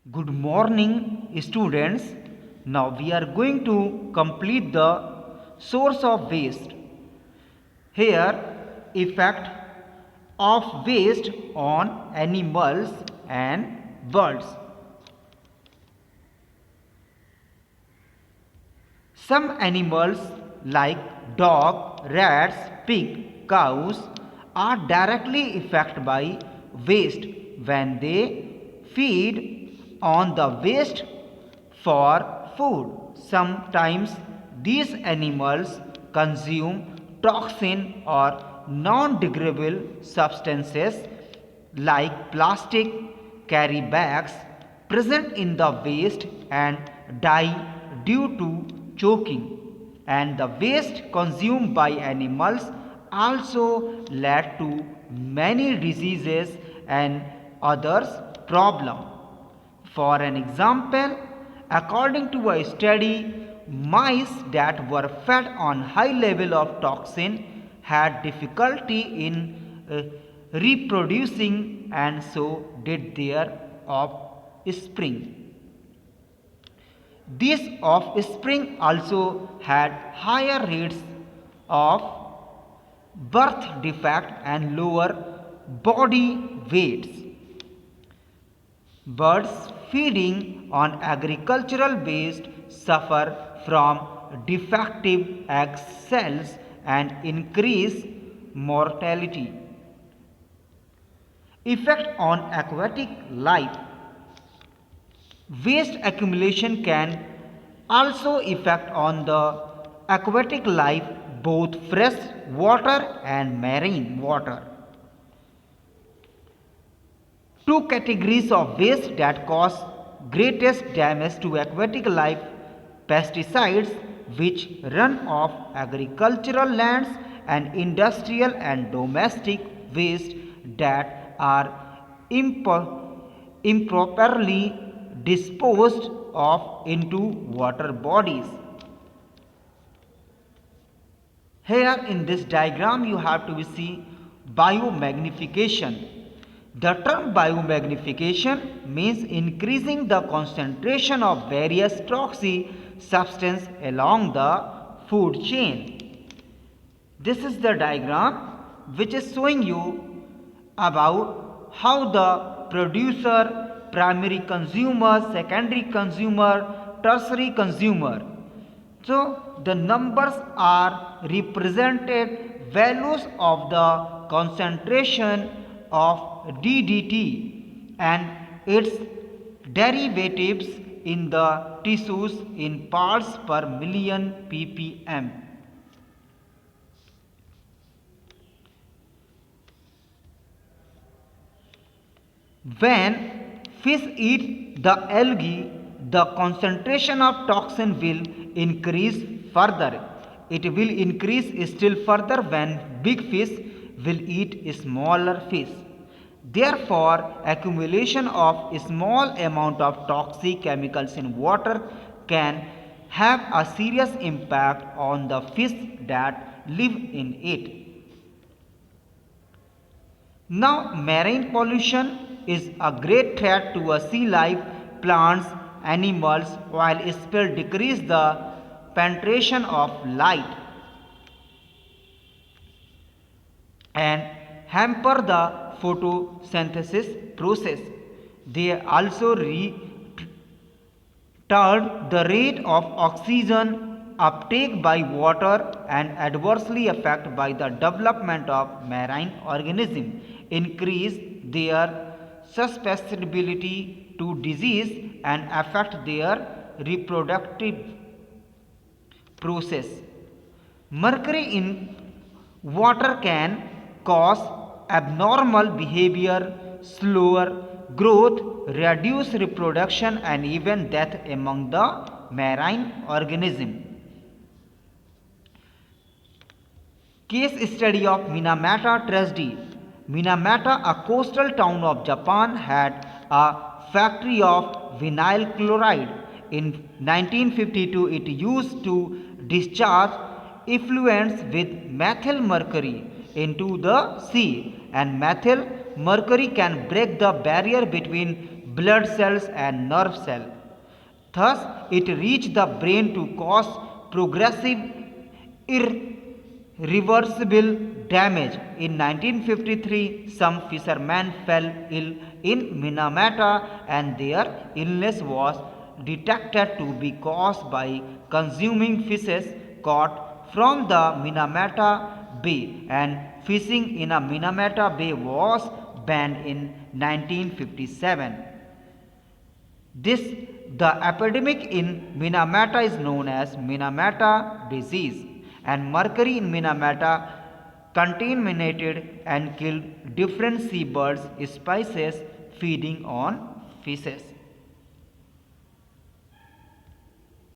Good morning, students. Now we are going to complete the source of waste. Here, effect of waste on animals and birds. Some animals like dog, rats, pig, cows are directly affected by waste when they feed on the waste for food. Sometimes these animals consume toxin or non-degradable substances like plastic carry bags present in the waste and die due to choking, and the waste consumed by animals also led to many diseases and others problem. For an example, according to a study, mice that were fed on high level of toxin had difficulty in reproducing, and so did their offspring. These offspring also had higher rates of birth defect and lower body weights. Birds feeding on agricultural waste suffer from defective egg cells and increase mortality. Effect on aquatic life. Waste accumulation can also affect on the aquatic life, both fresh water and marine water. Two categories of waste that cause greatest damage to aquatic life: pesticides, which run off agricultural lands, and industrial and domestic waste that are improperly disposed of into water bodies. Here in this diagram you have to see biomagnification. The term biomagnification means increasing the concentration of various toxic substances along the food chain. This is the diagram which is showing you about how the producer, primary consumer, secondary consumer, tertiary consumer. So the numbers are represented values of the concentration of DDT and its derivatives in the tissues in parts per million ppm. When fish eat the algae, the concentration of toxin will increase further. It will increase still further when big fish will eat smaller fish. Therefore, accumulation of small amount of toxic chemicals in water can have a serious impact on the fish that live in it. Now, marine pollution is a great threat to a sea life, plants, animals, while spill decrease the penetration of light and hamper the photosynthesis process. They also retard the rate of oxygen uptake by water and adversely affect by the development of marine organisms, increase their susceptibility to disease and affect their reproductive process. Mercury in water can cause abnormal behavior, slower growth, reduced reproduction, and even death among the marine organism. Case study of Minamata tragedy. Minamata, a coastal town of Japan, had a factory of vinyl chloride. In 1952, it used to discharge effluents with methyl mercury into the sea, and methyl mercury can break the barrier between blood cells and nerve cells. Thus, it reached the brain to cause progressive, irreversible damage. In 1953, some fishermen fell ill in Minamata and their illness was detected to be caused by consuming fishes caught from the Minamata Bay, and fishing in a Minamata Bay was banned in 1957. This the epidemic in Minamata is known as Minamata disease, and mercury in Minamata contaminated and killed different seabirds species feeding on fishes.